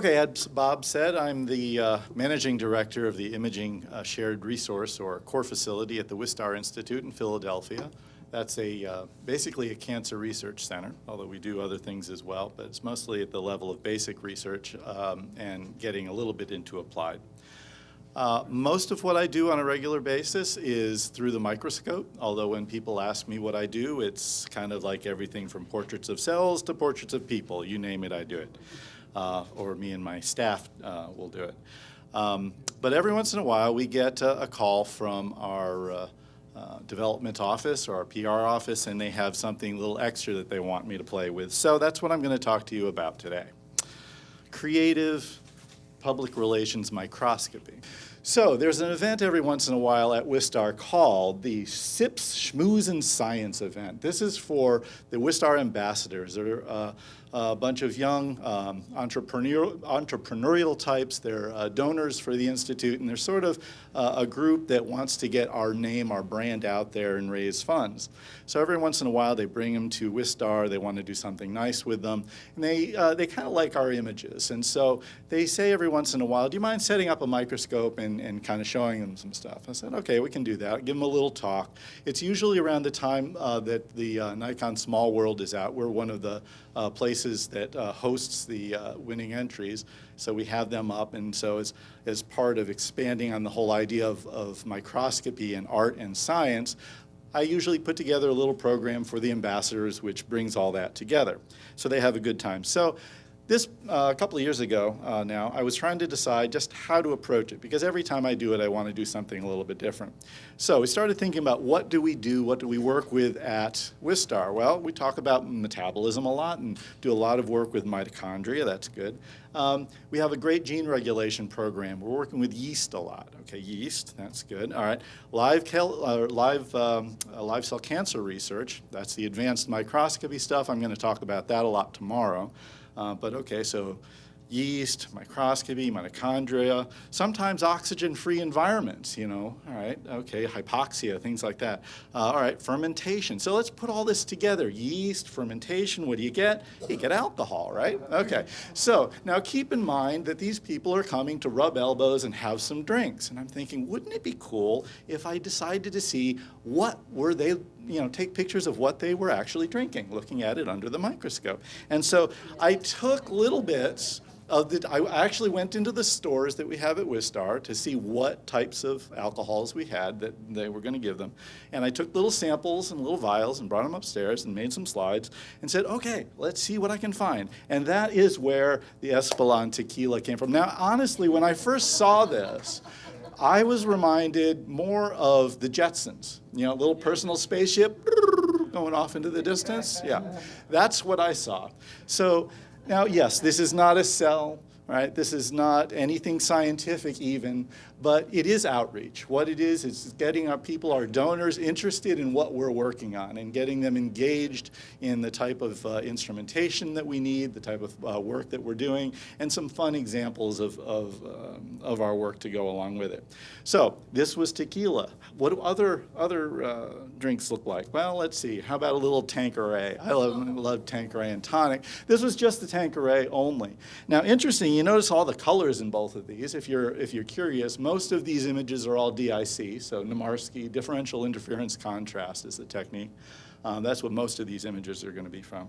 Okay, as Bob said, I'm the Managing Director of the Imaging Shared Resource or Core Facility at the Wistar Institute in Philadelphia. That's basically a cancer research center, although we do other things as well, but it's mostly at the level of basic research and getting a little bit into applied. Most of what I do on a regular basis is through the microscope, although when people ask me what I do, it's kind of like everything from portraits of cells to portraits of people. You name it, I do it. Or me and my staff will do it. But every once in a while, we get a call from our development office or our PR office, and they have something a little extra that they want me to play with. So that's what I'm going to talk to you about today. Creative public relations microscopy. So there's an event every once in a while at Wistar called the SIPS Shmooze and Science event. This is for the Wistar ambassadors. They're a bunch of young entrepreneurial types. They're donors for the Institute, and they're sort of a group that wants to get our name, our brand out there and raise funds. So every once in a while they bring them to Wistar. They want to do something nice with them, and they kind of like our images. And so they say every once in a while, do you mind setting up a microscope and kind of showing them some stuff? I said, okay, we can do that. Give them a little talk. It's usually around the time that the Nikon Small World is out. We're one of the places that hosts the winning entries, so we have them up, and so as part of expanding on the whole idea of microscopy and art and science, I usually put together a little program for the ambassadors which brings all that together, so they have a good time. So this, a couple of years ago now, I was trying to decide just how to approach it, because every time I do it, I want to do something a little bit different. So we started thinking about what do we do, what do we work with at Wistar? Well, we talk about metabolism a lot and do a lot of work with mitochondria. That's good. We have a great gene regulation program. We're working with yeast a lot. Okay, yeast, that's good. All right, live cell cancer research. That's the advanced microscopy stuff. I'm going to talk about that a lot tomorrow. But okay, so yeast, microscopy, mitochondria, sometimes oxygen-free environments, you know, all right, okay, hypoxia, things like that. All right, fermentation. So let's put all this together. Yeast, fermentation, what do you get? You get alcohol, right? Okay, so now keep in mind that these people are coming to rub elbows and have some drinks. And I'm thinking, wouldn't it be cool if I decided to see what were they, you know, take pictures of what they were actually drinking, looking at it under the microscope. And so I took little bits I actually went into the stores that we have at Wistar to see what types of alcohols we had that they were going to give them. And I took little samples and little vials and brought them upstairs and made some slides and said, okay, let's see what I can find. And that is where the Espolòn tequila came from. Now, honestly, when I first saw this, I was reminded more of the Jetsons, you know, little personal spaceship going off into the distance. Yeah, that's what I saw. So now, yes, this is not a cell, right? This is not anything scientific even, but it is outreach. What it is getting our people, our donors, interested in what we're working on and getting them engaged in the type of instrumentation that we need, the type of work that we're doing, and some fun examples of our work to go along with it. So this was tequila. What do other drinks look like? Well, let's see. How about a little Tanqueray? I love Tanqueray and tonic. This was just the Tanqueray only. Now, interesting, you notice all the colors in both of these. If you're curious, most of these images are all DIC, so Nemarsky, differential interference contrast is the technique. That's what most of these images are going to be from.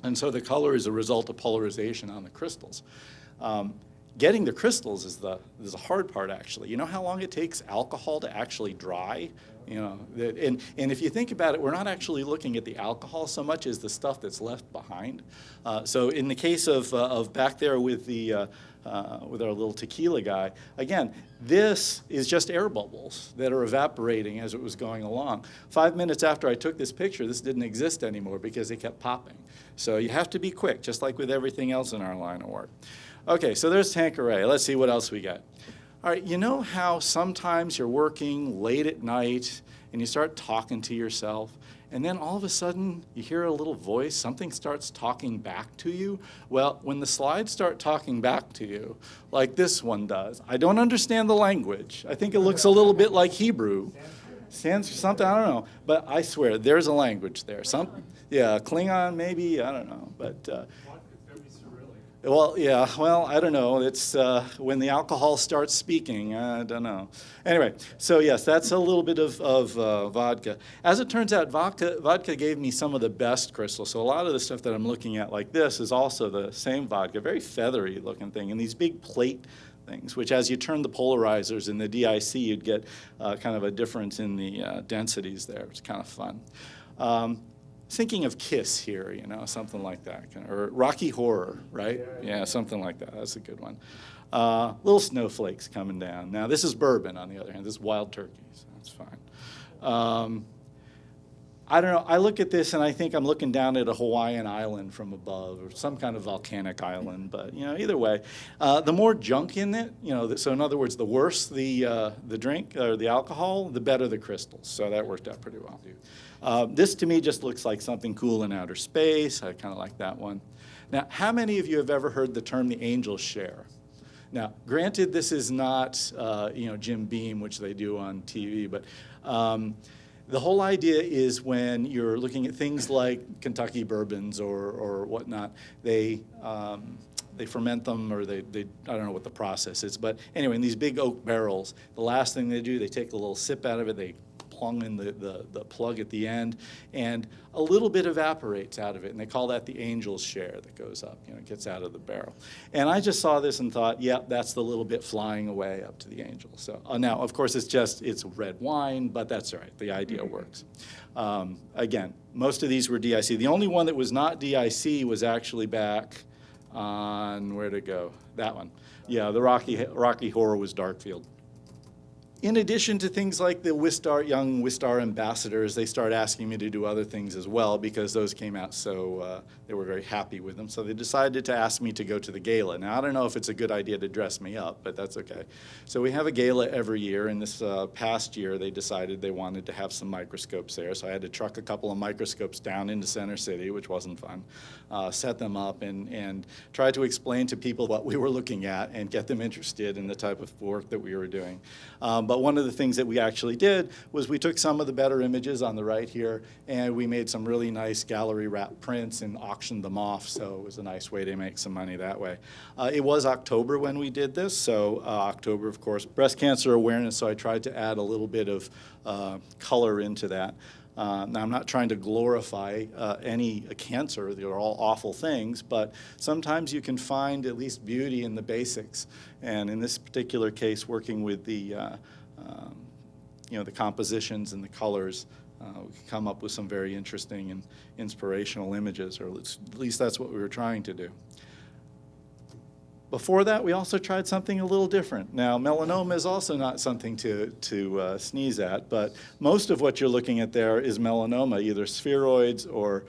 And so the color is a result of polarization on the crystals. Getting the crystals is the hard part, actually. You know how long it takes alcohol to actually dry? You know, and if you think about it, we're not actually looking at the alcohol so much as the stuff that's left behind. So in the case of back there with with our little tequila guy, again, this is just air bubbles that are evaporating as it was going along. 5 minutes after I took this picture, this didn't exist anymore because they kept popping. So you have to be quick, just like with everything else in our line of work. Okay, so there's Tanqueray. Let's see what else we got. All right, you know how sometimes you're working late at night and you start talking to yourself, and then all of a sudden you hear a little voice, something starts talking back to you? Well, when the slides start talking back to you, like this one does, I don't understand the language. I think it looks a little bit like Hebrew. Something, I don't know, but I swear there's a language there. Yeah, Klingon maybe, I don't know, but Well, yeah, well, I don't know. It's when the alcohol starts speaking, I don't know. Anyway, so yes, that's a little bit of vodka. As it turns out, vodka gave me some of the best crystals. So a lot of the stuff that I'm looking at like this is also the same vodka, very feathery looking thing, and these big plate things, which as you turn the polarizers in the DIC, you'd get kind of a difference in the densities there. It's kind of fun. Thinking of Kiss here, you know, something like that, or Rocky Horror, right? Yeah, something like that. That's a good one. Little snowflakes coming down. Now, this is bourbon, on the other hand. This is wild turkey, so that's fine. I don't know. I look at this and I think I'm looking down at a Hawaiian island from above, or some kind of volcanic island. But you know, either way, the more junk in it, you know. So in other words, the worse the drink or the alcohol, the better the crystals. So that worked out pretty well. This to me just looks like something cool in outer space. I kind of like that one. Now, how many of you have ever heard the term the angel's share? Now, granted, this is not you know, Jim Beam, which they do on TV, but the whole idea is when you're looking at things like Kentucky bourbons or whatnot, they ferment them, or they I don't know what the process is, but anyway, in these big oak barrels, the last thing they do, they take a little sip out of it, they plung in the plug at the end, and a little bit evaporates out of it, and they call that the angel's share that goes up, you know, gets out of the barrel. And I just saw this and thought, yeah, that's the little bit flying away up to the angel. So now, of course, it's red wine, but that's all right. The idea works. Again, most of these were DIC. The only one that was not DIC was actually back on, where'd it go? That one. Yeah, the Rocky Horror was Darkfield. In addition to things like the Wistar, young Wistar ambassadors, they start asking me to do other things as well, because those came out so they were very happy with them. So they decided to ask me to go to the Gala. Now, I don't know if it's a good idea to dress me up, but that's okay. So we have a Gala every year, and this past year they decided they wanted to have some microscopes there. So I had to truck a couple of microscopes down into Center City, which wasn't fun, set them up and try to explain to people what we were looking at and get them interested in the type of work that we were doing. But one of the things that we actually did was we took some of the better images on the right here, and we made some really nice gallery wrap prints and auctioned them off, so it was a nice way to make some money that way. It was October when we did this, so October, of course, breast cancer awareness, so I tried to add a little bit of color into that. Now, I'm not trying to glorify any cancer. They're all awful things, but sometimes you can find at least beauty in the basics. And in this particular case, working with the, you know, the compositions and the colors, we can come up with some very interesting and inspirational images, or at least that's what we were trying to do. Before that, we also tried something a little different. Now, melanoma is also not something to sneeze at, but most of what you're looking at there is melanoma, either spheroids or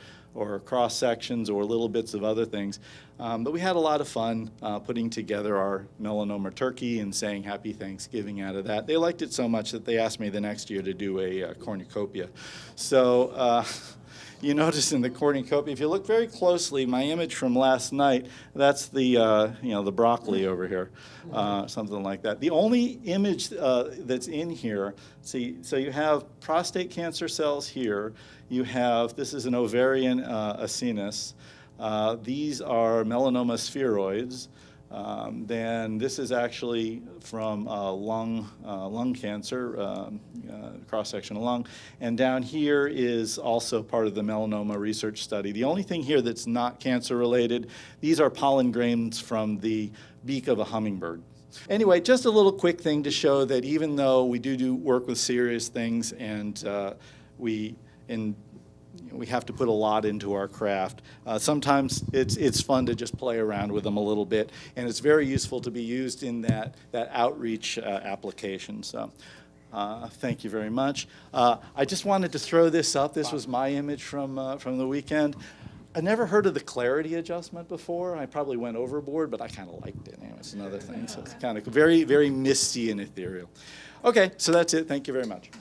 cross sections or little bits of other things. But we had a lot of fun putting together our melanoma turkey and saying Happy Thanksgiving out of that. They liked it so much that they asked me the next year to do a cornucopia. So. You notice in the cornucopia, if you look very closely, my image from last night, that's the, you know, the broccoli over here, something like that. The only image that's in here, see, so you have prostate cancer cells here. You have, this is an ovarian acinus. These are melanoma spheroids. Then this is actually from lung cancer, cross-section of lung. And down here is also part of the melanoma research study. The only thing here that's not cancer-related, these are pollen grains from the beak of a hummingbird. Anyway, just a little quick thing to show that even though we do work with serious things and we have to put a lot into our craft. Sometimes it's fun to just play around with them a little bit, and it's very useful to be used in that outreach application. So thank you very much. I just wanted to throw this up. This was my image from the weekend. I never heard of the clarity adjustment before. I probably went overboard, but I kind of liked it. Anyway, it's another thing. So it's kind of very, very misty and ethereal. Okay, so that's it. Thank you very much.